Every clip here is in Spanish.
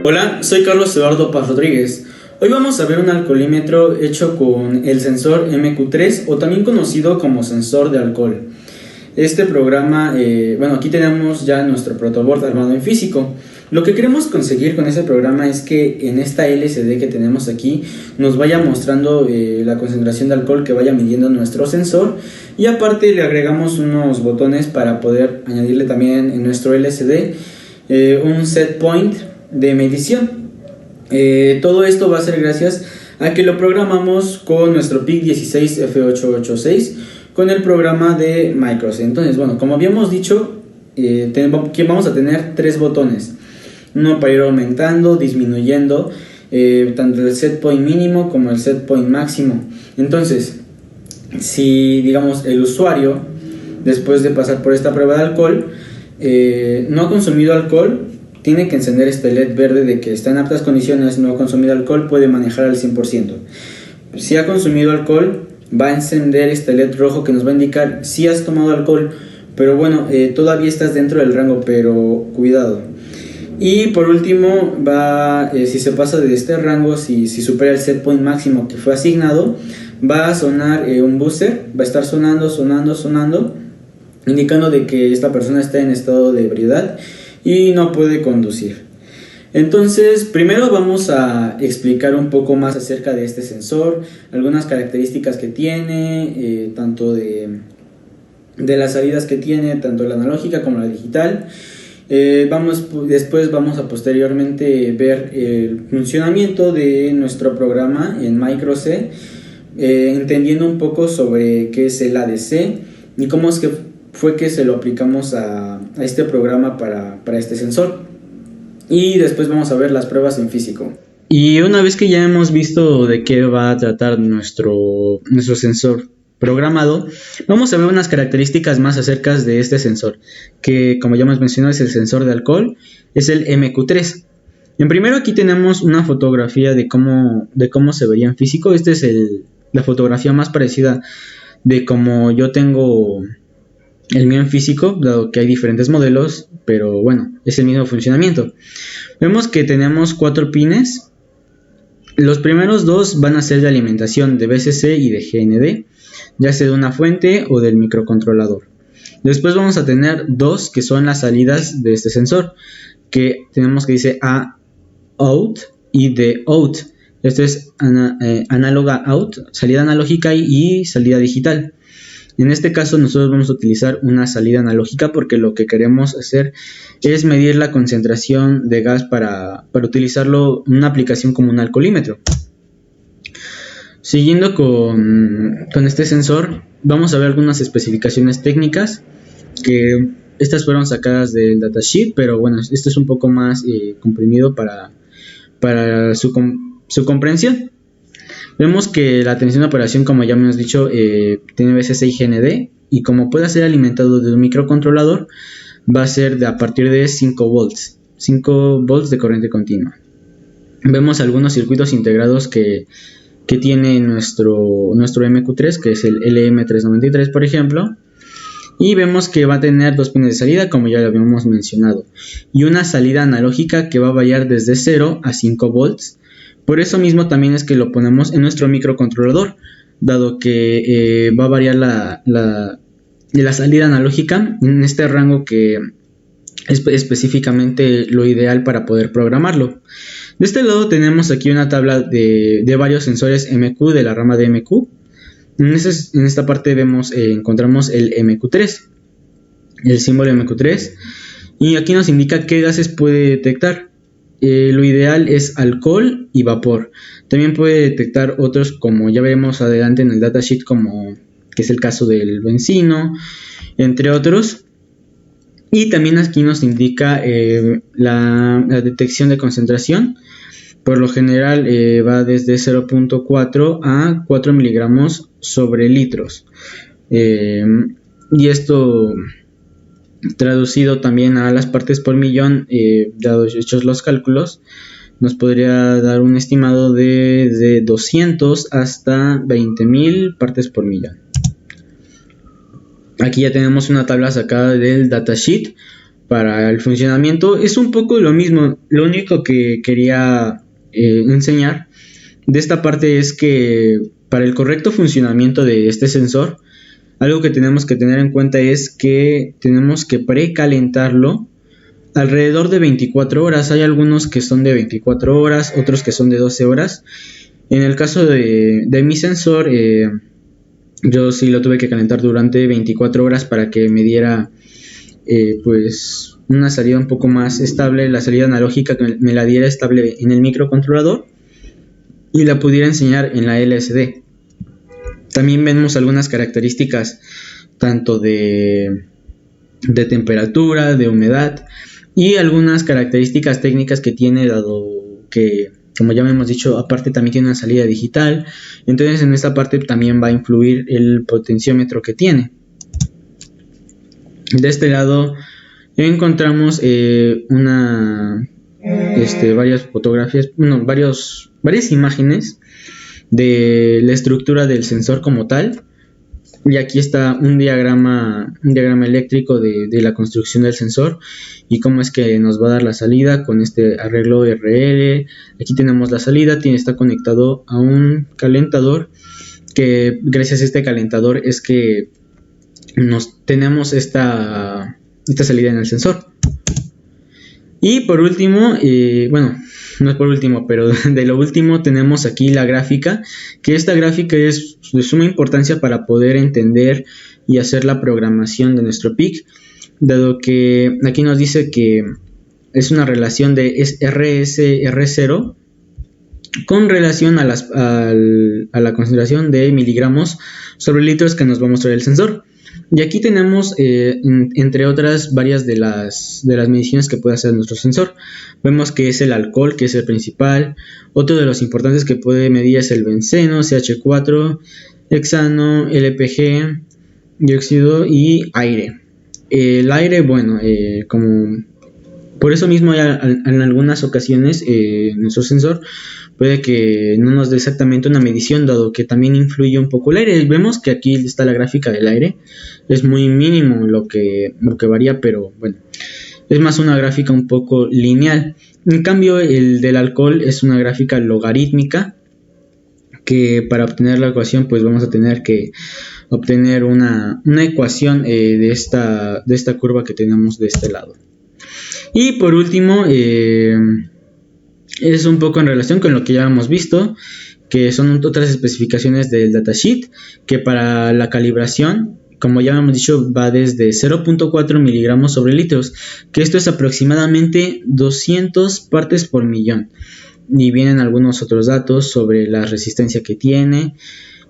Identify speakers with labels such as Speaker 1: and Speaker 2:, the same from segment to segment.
Speaker 1: Hola, soy Carlos Eduardo Paz Rodríguez. Hoy vamos a ver un alcoholímetro hecho con el sensor MQ3 o también conocido como sensor de alcohol. Este programa, aquí tenemos ya nuestro protoboard armado en físico. Lo que queremos conseguir con este programa es que en esta LCD que tenemos aquí nos vaya mostrando la concentración de alcohol que vaya midiendo nuestro sensor, y aparte le agregamos unos botones para poder añadirle también en nuestro LCD un set point de medición. Todo esto va a ser gracias a que lo programamos con nuestro PIC 16F886 con el programa de Micros. Entonces, como habíamos dicho, vamos a tener tres botones, uno para ir aumentando, disminuyendo tanto el set point mínimo como el set point máximo. Entonces, si digamos el usuario, después de pasar por esta prueba de alcohol, no ha consumido alcohol, tiene que encender este LED verde de que está en aptas condiciones, no ha consumido alcohol, puede manejar al 100%. Si ha consumido alcohol, va a encender este LED rojo que nos va a indicar si has tomado alcohol, pero todavía estás dentro del rango, pero cuidado. Y por último, si se pasa de este rango, si supera el set point máximo que fue asignado, va a sonar un buzzer, va a estar sonando, indicando de que esta persona está en estado de ebriedad y no puede conducir. Entonces, primero vamos a explicar un poco más acerca de este sensor, algunas características que tiene, tanto de las salidas que tiene, tanto la analógica como la digital. Después vamos a posteriormente ver el funcionamiento de nuestro programa en Micro-C, entendiendo un poco sobre qué es el ADC y cómo es que fue que se lo aplicamos a este programa para este sensor. Y después vamos a ver las pruebas en físico. Y una vez que ya hemos visto de qué va a tratar nuestro sensor programado, vamos a ver unas características más acerca de este sensor, que como ya hemos mencionado es el sensor de alcohol, es el MQ3. En primero aquí tenemos una fotografía de cómo se vería en físico. Esta es la fotografía más parecida de cómo yo tengo el mío en físico, dado que hay diferentes modelos, pero es el mismo funcionamiento. Vemos que tenemos 4 pines. Los primeros 2 van a ser de alimentación de BCC y de GND, ya sea de una fuente o del microcontrolador. Después vamos a tener 2 que son las salidas de este sensor, que tenemos que dice A out y D out. Esto es análoga out, salida analógica y salida digital. En este caso nosotros vamos a utilizar una salida analógica porque lo que queremos hacer es medir la concentración de gas para utilizarlo en una aplicación como un alcoholímetro. Siguiendo con este sensor, vamos a ver algunas especificaciones técnicas, que estas fueron sacadas del datasheet, pero esto es un poco más comprimido para su comprensión. Vemos que la tensión de operación, como ya hemos dicho, tiene BCC y GND, y como puede ser alimentado de un microcontrolador, va a ser a partir de 5 volts de corriente continua. Vemos algunos circuitos integrados que tiene nuestro MQ3, que es el LM393, por ejemplo, y vemos que va a tener 2 pines de salida, como ya lo habíamos mencionado, y una salida analógica que va a variar desde 0 a 5 volts. Por eso mismo también es que lo ponemos en nuestro microcontrolador, dado que va a variar la salida analógica en este rango que es específicamente lo ideal para poder programarlo. De este lado tenemos aquí una tabla de varios sensores MQ de la rama de MQ. En esta parte encontramos el MQ3, el símbolo MQ3, y aquí nos indica qué gases puede detectar. Lo ideal es alcohol y vapor. También puede detectar otros, como ya veremos adelante en el datasheet, que es el caso del bencino, entre otros. Y también aquí nos indica la detección de concentración. Por lo general va desde 0.4 a 4 miligramos sobre litros. Y esto, traducido también a las partes por millón, hechos los cálculos, nos podría dar un estimado de 200 hasta 20.000 partes por millón. Aquí ya tenemos una tabla sacada del datasheet para el funcionamiento es un poco lo mismo. Lo único que quería enseñar de esta parte es que para el correcto funcionamiento de este sensor, algo que tenemos que tener en cuenta es que tenemos que precalentarlo alrededor de 24 horas. Hay algunos que son de 24 horas, otros que son de 12 horas. En el caso de mi sensor, yo sí lo tuve que calentar durante 24 horas para que me diera pues una salida un poco más estable, la salida analógica que me la diera estable en el microcontrolador y la pudiera enseñar en la LSD. También vemos algunas características tanto de temperatura, de humedad y algunas características técnicas que tiene, dado que, como ya hemos dicho, aparte también tiene una salida digital. Entonces en esta parte también va a influir el potenciómetro que tiene. De este lado encontramos varias fotografías, varias imágenes de la estructura del sensor como tal. Y aquí está un diagrama eléctrico de la construcción del sensor y cómo es que nos va a dar la salida con este arreglo RL. Aquí tenemos la salida, está conectado a un calentador, que gracias a este calentador es que tenemos esta salida en el sensor. Y por último, no es por último, pero de lo último tenemos aquí la gráfica, que esta gráfica es de suma importancia para poder entender y hacer la programación de nuestro PIC, dado que aquí nos dice que es una relación de RS-R0 con relación a la concentración de miligramos sobre litros que nos va a mostrar el sensor. Y aquí tenemos, entre otras, varias de las mediciones que puede hacer nuestro sensor. Vemos que es el alcohol, que es el principal. Otro de los importantes que puede medir es el benceno, CH4, hexano, LPG, dióxido y aire. El aire, como por eso mismo en algunas ocasiones nuestro sensor puede que no nos dé exactamente una medición, dado que también influye un poco el aire. Vemos que aquí está la gráfica del aire, es muy mínimo lo que varía, pero bueno, es más una gráfica un poco lineal. En cambio, el del alcohol es una gráfica logarítmica, que para obtener la ecuación pues vamos a tener que obtener una ecuación de esta curva que tenemos de este lado. Y por último, es un poco en relación con lo que ya hemos visto, que son otras especificaciones del datasheet, que para la calibración, como ya hemos dicho, va desde 0.4 miligramos sobre litros, que esto es aproximadamente 200 partes por millón. Y vienen algunos otros datos sobre la resistencia que tiene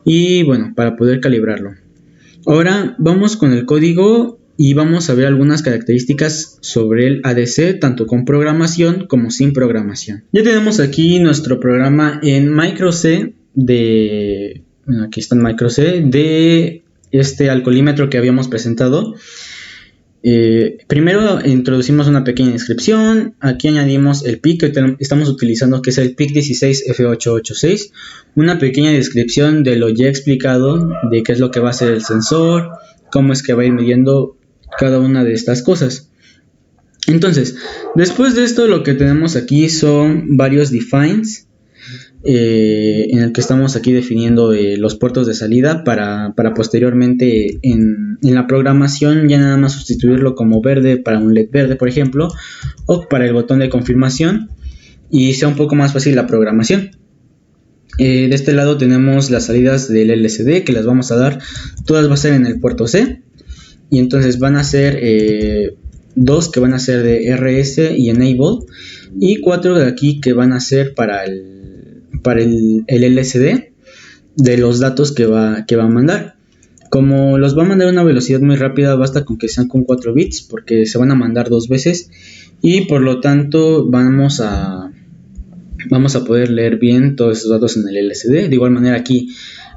Speaker 1: y bueno, para poder calibrarlo. Ahora vamos con el código y vamos a ver algunas características sobre el ADC, tanto con programación como sin programación. Ya tenemos aquí nuestro programa en microC aquí está en microC de este alcoholímetro que habíamos presentado. Primero introducimos una pequeña descripción. Aquí añadimos el PIC que estamos utilizando, que es el PIC 16F886. Una pequeña descripción de lo ya explicado, de qué es lo que va a hacer el sensor, cómo es que va a ir midiendo cada una de estas cosas. Entonces, después de esto, lo que tenemos aquí son varios defines, en el que estamos aquí definiendo los puertos de salida para posteriormente en la programación ya nada más sustituirlo como verde para un LED verde, por ejemplo, o para el botón de confirmación, y sea un poco más fácil la programación. De este lado tenemos las salidas del LCD, que las vamos a dar, todas va a ser en el puerto C, y entonces van a ser 2 que van a ser de RS y Enable, y 4 de aquí que van a ser para el LCD de los datos que va a mandar. Como los va a mandar a una velocidad muy rápida, basta con que sean con 4 bits, porque se van a mandar 2 veces, y por lo tanto vamos a poder leer bien todos esos datos en el LCD. De igual manera, aquí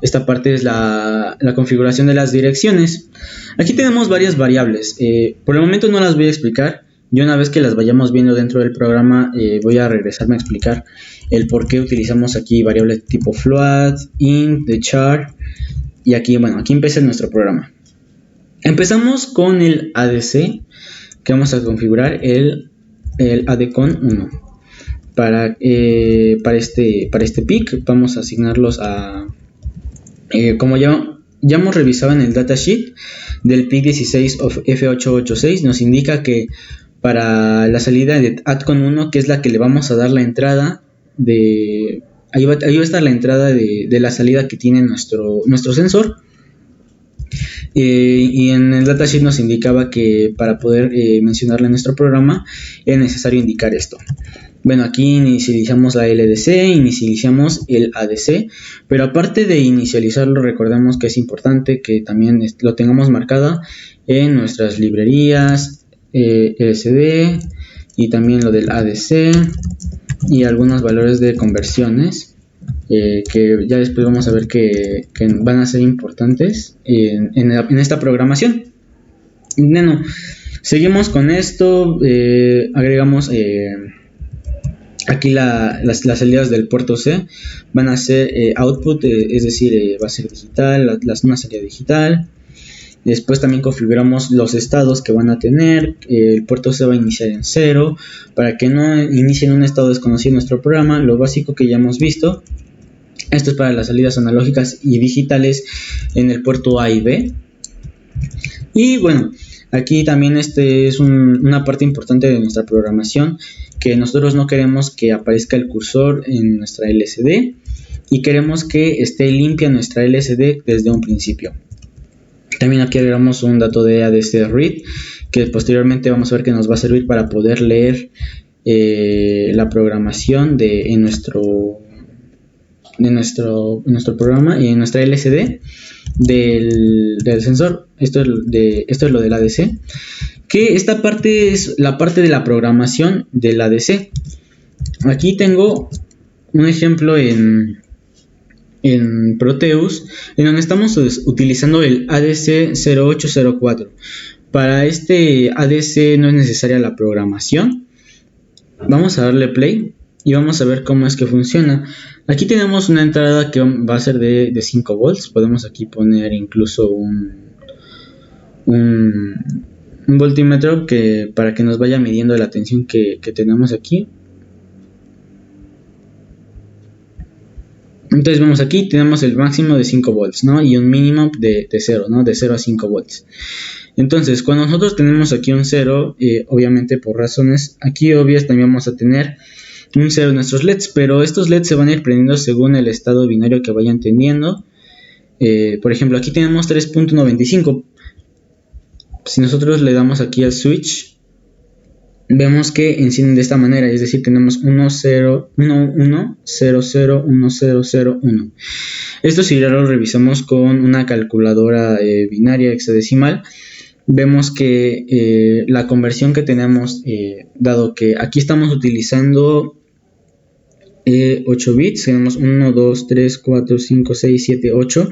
Speaker 1: esta parte es la configuración de las direcciones. Aquí tenemos varias variables. Por el momento no las voy a explicar. Y una vez que las vayamos viendo dentro del programa, voy a regresarme a explicar el por qué utilizamos aquí variables tipo float, int, the char. Y aquí empieza nuestro programa. Empezamos con el ADC, que vamos a configurar el ADCON 1. Para este PIC vamos a asignarlos a, como ya hemos revisado en el datasheet del PIC 16 F886, nos indica que para la salida de ADCON 1, que es la que le vamos a dar la entrada ahí va a estar la entrada de la salida que tiene nuestro sensor. Y en el datasheet nos indicaba que para poder mencionarla en nuestro programa es necesario indicar esto. Bueno, aquí inicializamos la LDC, inicializamos el ADC, pero aparte de inicializarlo, recordemos que es importante que también lo tengamos marcado en nuestras librerías LCD y también lo del ADC y algunos valores de conversiones que ya después vamos a ver que van a ser importantes en esta programación. Bueno, seguimos con esto, agregamos aquí las salidas del puerto C van a ser output, es decir, va a ser digital, una salida digital. Después también configuramos los estados que van a tener. El puerto C va a iniciar en 0 para que no inicie en un estado desconocido nuestro programa, lo básico que ya hemos visto. Esto es para las salidas analógicas y digitales en el puerto A y B. Y bueno, aquí también es una parte importante de nuestra programación, que nosotros no queremos que aparezca el cursor en nuestra LCD y queremos que esté limpia nuestra LCD desde un principio. También aquí agregamos un dato de ADC read, que posteriormente vamos a ver que nos va a servir para poder leer la programación en nuestro programa y en nuestra LCD del sensor. Esto es lo del ADC, que esta parte es la parte de la programación del ADC. Aquí tengo un ejemplo en Proteus, en donde estamos utilizando el ADC 0804. Para este ADC no es necesaria la programación. Vamos a darle play y vamos a ver cómo es que funciona. Aquí tenemos una entrada que va a ser de 5 volts. Podemos aquí poner incluso un voltímetro para que nos vaya midiendo la tensión que tenemos aquí. Entonces vemos aquí, tenemos el máximo de 5 volts, ¿no? Y un mínimo de 0, ¿no? De 0 a 5 volts. Entonces, cuando nosotros tenemos aquí un 0, obviamente por razones aquí obvias también vamos a tener un 0 en nuestros LEDs, pero estos LEDs se van a ir prendiendo según el estado binario que vayan teniendo. Por ejemplo, aquí tenemos 3.95. Si nosotros le damos aquí al switch, vemos que encienden de esta manera, es decir, tenemos 1, 0, 1, 1, 0, 0, 1, 0, 0, 1. Esto si ya lo revisamos con una calculadora binaria hexadecimal, vemos que la conversión que tenemos, dado que aquí estamos utilizando 8 bits, tenemos 1, 2, 3, 4, 5, 6, 7, 8,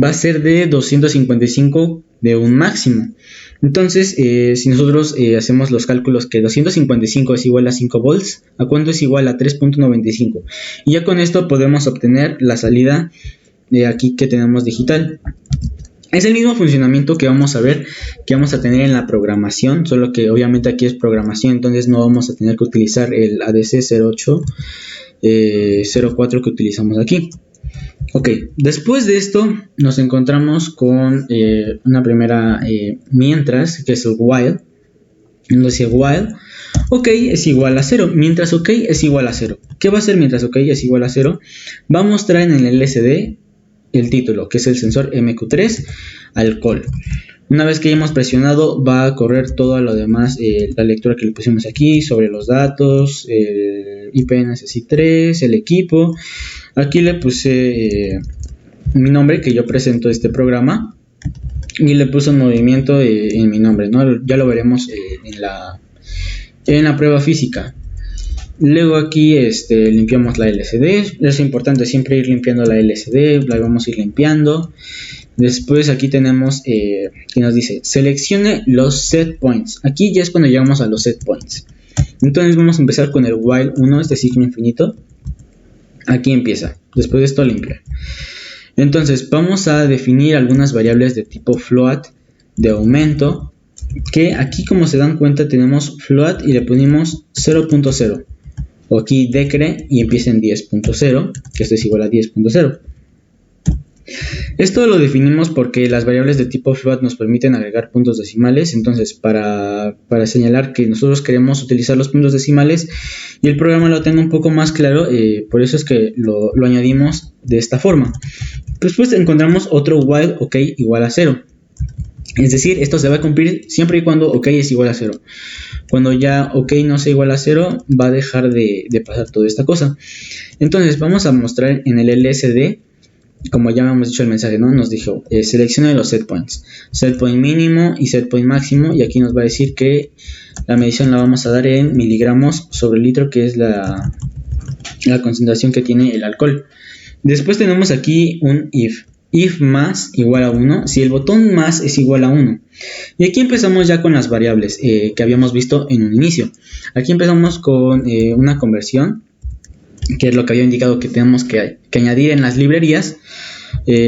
Speaker 1: va a ser de 255 de un máximo. Entonces, si nosotros hacemos los cálculos que 255 es igual a 5 volts, ¿a cuánto es igual a 3.95? Y ya con esto podemos obtener la salida de aquí que tenemos digital. Es el mismo funcionamiento que vamos a ver, que vamos a tener en la programación, solo que obviamente aquí es programación, entonces no vamos a tener que utilizar el ADC 0804 que utilizamos aquí. Ok, después de esto nos encontramos con una primera mientras, que es el while. Entonces while, ok es igual a 0, mientras ok es igual a 0. ¿Qué va a hacer mientras ok es igual a 0? Va a mostrar en el LCD el título, que es el sensor MQ3 alcohol. Una vez que hayamos presionado, va a correr todo lo demás, la lectura que le pusimos aquí sobre los datos, el IPNSSI3, el equipo. Aquí le puse mi nombre, que yo presento este programa, y le puse un movimiento en mi nombre, ¿no? Ya lo veremos en la prueba física. Luego aquí limpiamos la LCD. Es importante siempre ir limpiando la LCD, la vamos a ir limpiando. Después aquí tenemos que nos dice seleccione los set points. Aquí ya es cuando llegamos a los set points. Entonces vamos a empezar con el while 1, este ciclo infinito. Aquí empieza, después de esto limpia. Entonces vamos a definir algunas variables de tipo float, de aumento, que aquí, como se dan cuenta, tenemos float y le ponemos 0.0, o aquí decre y empieza en 10.0, que esto es igual a 10.0. Esto lo definimos porque las variables de tipo float nos permiten agregar puntos decimales. Entonces, para señalar que nosotros queremos utilizar los puntos decimales y el programa lo tenga un poco más claro, por eso es que lo añadimos de esta forma. Después encontramos otro while ok igual a 0. Es decir, esto se va a cumplir siempre y cuando ok es igual a 0. Cuando ya ok no sea igual a 0, va a dejar de pasar toda esta cosa. Entonces, vamos a mostrar en el LSD. Como ya hemos dicho el mensaje, ¿no? Nos dijo, seleccione los set points. Set point mínimo y set point máximo. Y aquí nos va a decir que la medición la vamos a dar en miligramos sobre litro, que es la concentración que tiene el alcohol. Después tenemos aquí un if. If más igual a 1, si el botón más es igual a 1. Y aquí empezamos ya con las variables que habíamos visto en un inicio. Aquí empezamos con una conversión, que es lo que había indicado que tenemos que añadir en las librerías.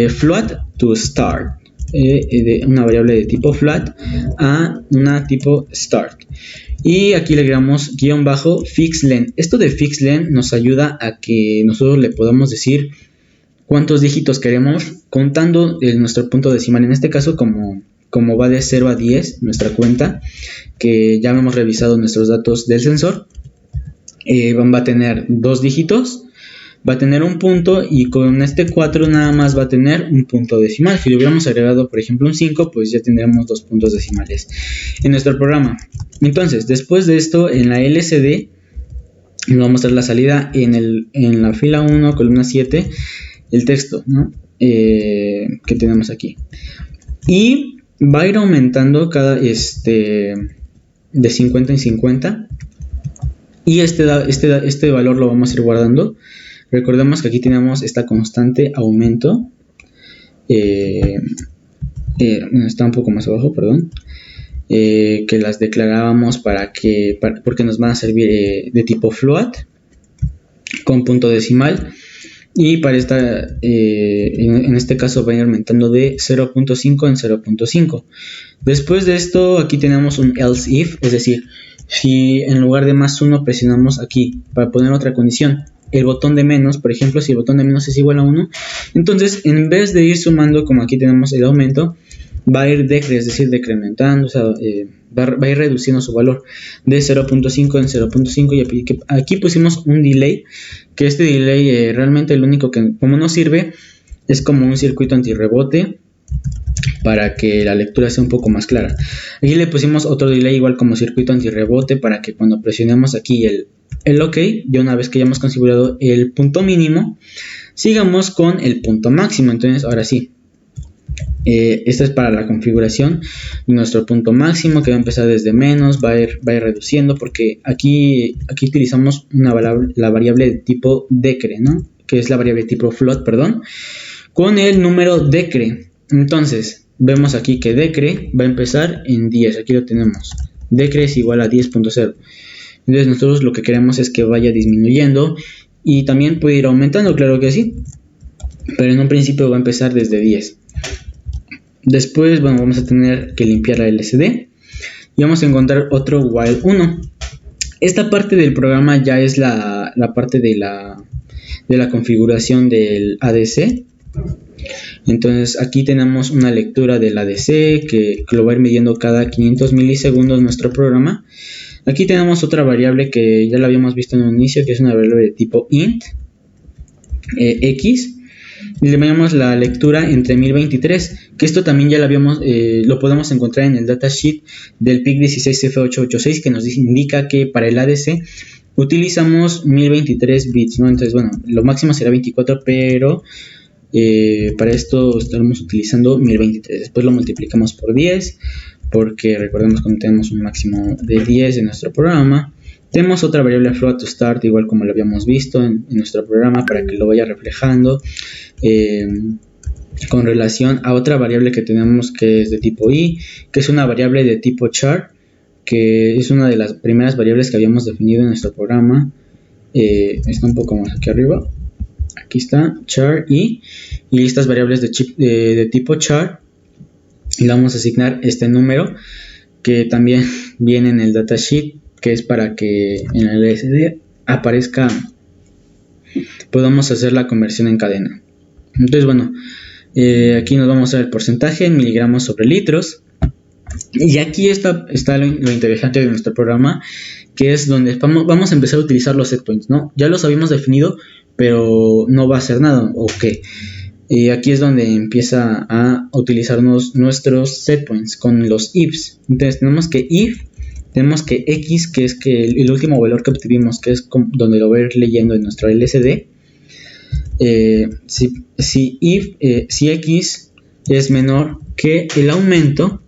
Speaker 1: Float to start, de una variable de tipo float a una tipo start. Y aquí le agregamos guión bajo fixLen. Esto de fixLen nos ayuda a que nosotros le podamos decir cuántos dígitos queremos contando nuestro punto decimal. En este caso, como va de 0 a 10 nuestra cuenta, que ya hemos revisado nuestros datos del sensor, va a tener 2 dígitos, va a tener un punto, y con este 4 nada más va a tener un punto decimal. Si le hubiéramos agregado, por ejemplo, un 5, pues ya tendríamos 2 puntos decimales en nuestro programa. Entonces, después de esto, en la LCD nos va a mostrar la salida en la fila 1, columna 7, el texto, ¿no? Que tenemos aquí. Y va a ir aumentando cada de 50 en 50. Y este valor lo vamos a ir guardando. Recordemos que aquí tenemos esta constante aumento. Está un poco más abajo, perdón. Que las declarábamos porque nos van a servir de tipo float con punto decimal. Y para en este caso va a ir aumentando de 0.5 en 0.5. Después de esto, aquí tenemos un else if, es decir, si en lugar de más 1 presionamos aquí para poner otra condición, el botón de menos, por ejemplo, si el botón de menos es igual a 1, entonces en vez de ir sumando, como aquí tenemos el aumento, va a ir decrementando, o sea, va a ir reduciendo su valor de 0.5 en 0.5. Y aquí pusimos un delay, que este delay realmente lo único que, como no sirve, es como un circuito antirrebote para que la lectura sea un poco más clara. Aquí le pusimos otro delay igual como circuito antirrebote para que cuando presionemos aquí el OK, ya una vez que ya hemos configurado el punto mínimo, sigamos con el punto máximo. Entonces ahora sí, esta es para la configuración de nuestro punto máximo, que va a empezar desde menos, va a ir reduciendo, porque aquí utilizamos la variable de tipo decre, ¿no? Que es la variable de tipo float, perdón, con el número decre. Entonces vemos aquí que decre va a empezar en 10, aquí lo tenemos, decre es igual a 10.0. Entonces nosotros lo que queremos es que vaya disminuyendo, y también puede ir aumentando, claro que sí, pero en un principio va a empezar desde 10. Después, bueno, vamos a tener que limpiar la LCD y vamos a encontrar otro while 1. Esta parte del programa ya es la parte de la configuración del ADC. Entonces aquí tenemos una lectura del ADC que lo va a ir midiendo cada 500 milisegundos nuestro programa. Aquí tenemos otra variable que ya la habíamos visto en un inicio, que es una variable de tipo int x, y le llamamos la lectura entre 1023, que esto también ya lo podemos encontrar en el datasheet del PIC 16F886, que nos indica que para el ADC utilizamos 1023 bits, ¿no? Entonces, bueno, lo máximo será 24, pero para esto estaremos utilizando 1023. Después lo multiplicamos por 10, porque recordemos que tenemos un máximo de 10 en nuestro programa. Tenemos otra variable float to start, igual como lo habíamos visto en nuestro programa, para que lo vaya reflejando con relación a otra variable que tenemos, que es de tipo i, que es una variable de tipo char, que es una de las primeras variables que habíamos definido en nuestro programa. Está un poco más aquí arriba, aquí está, char i, y estas variables de tipo char, le vamos a asignar este número que también viene en el datasheet, que es para que en el LSD aparezca, podamos hacer la conversión en cadena. Entonces, bueno, aquí nos vamos a ver el porcentaje en miligramos sobre litros. Y aquí está lo interesante de nuestro programa, que es donde vamos a empezar a utilizar los set points, ¿no? Ya los habíamos definido, pero no va a hacer nada, ¿ok? Y aquí es donde empieza a utilizarnos nuestros set points con los ifs. Entonces tenemos que x, que es que el último valor que obtuvimos, que es donde lo voy a ir leyendo en nuestro LSD. Si x es menor que el aumento,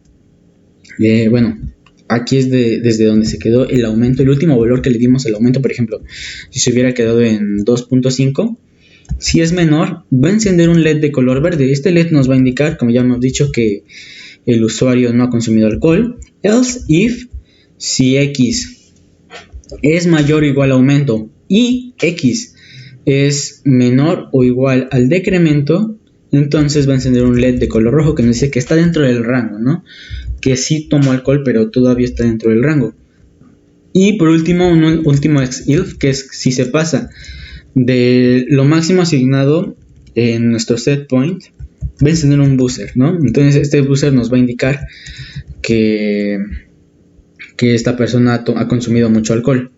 Speaker 1: bueno, aquí es desde donde se quedó el aumento, el último valor que le dimos el aumento, por ejemplo, si se hubiera quedado en 2.5, si es menor, va a encender un LED de color verde. Este LED nos va a indicar, como ya hemos dicho, que el usuario no ha consumido alcohol. Else if, si x es mayor o igual a aumento y x es menor o igual al decremento, entonces va a encender un LED de color rojo que nos dice que está dentro del rango, ¿no? Que sí tomó alcohol, pero todavía está dentro del rango. Y por último, un último if, que es si se pasa de lo máximo asignado en nuestro set point, va a encender un buzzer, ¿no? Entonces este buzzer nos va a indicar que esta persona ha consumido mucho alcohol.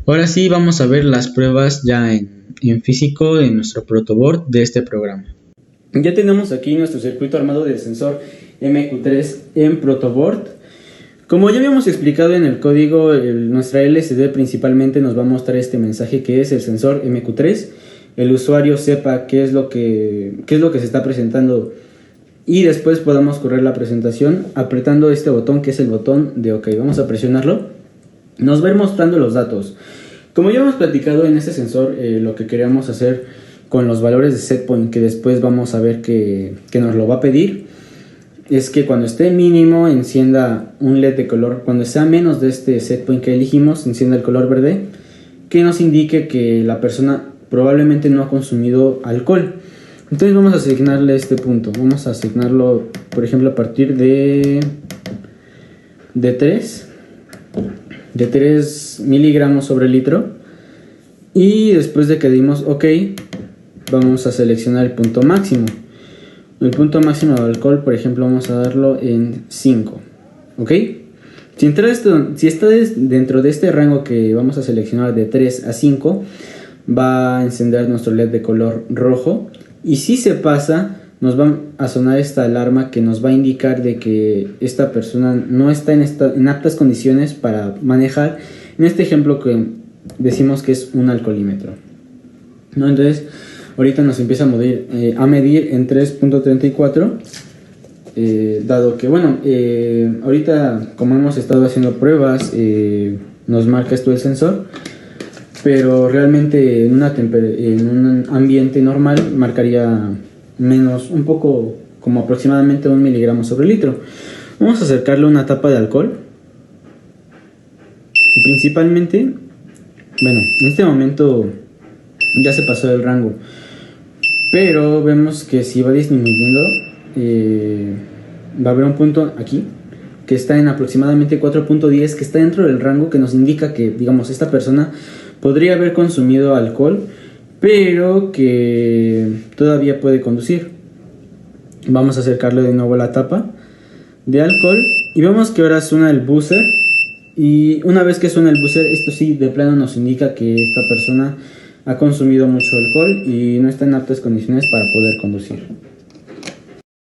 Speaker 1: Ahora sí vamos a ver las pruebas ya en físico en nuestro protoboard de este programa. Ya tenemos aquí nuestro circuito armado del sensor MQ3 en protoboard. Como ya habíamos explicado en el código, nuestra LCD principalmente nos va a mostrar este mensaje que es el sensor MQ3. El usuario sepa qué es lo que se está presentando y después podamos correr la presentación apretando este botón que es el botón de OK. Vamos a presionarlo. Nos va a ir mostrando los datos. Como ya hemos platicado en este sensor, lo que queríamos hacer con los valores de setpoint, que después vamos a ver que nos lo va a pedir, es que cuando esté mínimo encienda un LED de color, cuando sea menos de este setpoint que elegimos, encienda el color verde, que nos indique que la persona probablemente no ha consumido alcohol. Entonces vamos a asignarle este punto, vamos a asignarlo, por ejemplo, a partir de 3 miligramos sobre litro, y después de que dimos OK, vamos a seleccionar el punto máximo. El punto máximo de alcohol, por ejemplo, vamos a darlo en 5. ¿Ok? Si está dentro de este rango que vamos a seleccionar de 3 a 5, va a encender nuestro LED de color rojo. Y si se pasa, nos va a sonar esta alarma que nos va a indicar de que esta persona no está en aptas condiciones para manejar. En este ejemplo que decimos que es un alcoholímetro, ¿no? Entonces ahorita nos empieza a medir en 3.34, dado que, bueno, ahorita como hemos estado haciendo pruebas, nos marca esto el sensor, pero realmente en un ambiente normal marcaría menos, un poco, como aproximadamente 1 miligramo sobre litro. Vamos a acercarle una tapa de alcohol. Y principalmente, bueno, en este momento ya se pasó del rango, pero vemos que si va disminuyendo, va a haber un punto aquí que está en aproximadamente 4.10, que está dentro del rango, que nos indica que, digamos, esta persona podría haber consumido alcohol, pero que todavía puede conducir. Vamos a acercarle de nuevo la tapa de alcohol y vemos que ahora suena el buzzer. Y una vez que suena el buzzer, esto sí de plano nos indica que esta persona ha consumido mucho alcohol y no está en aptas condiciones para poder conducir.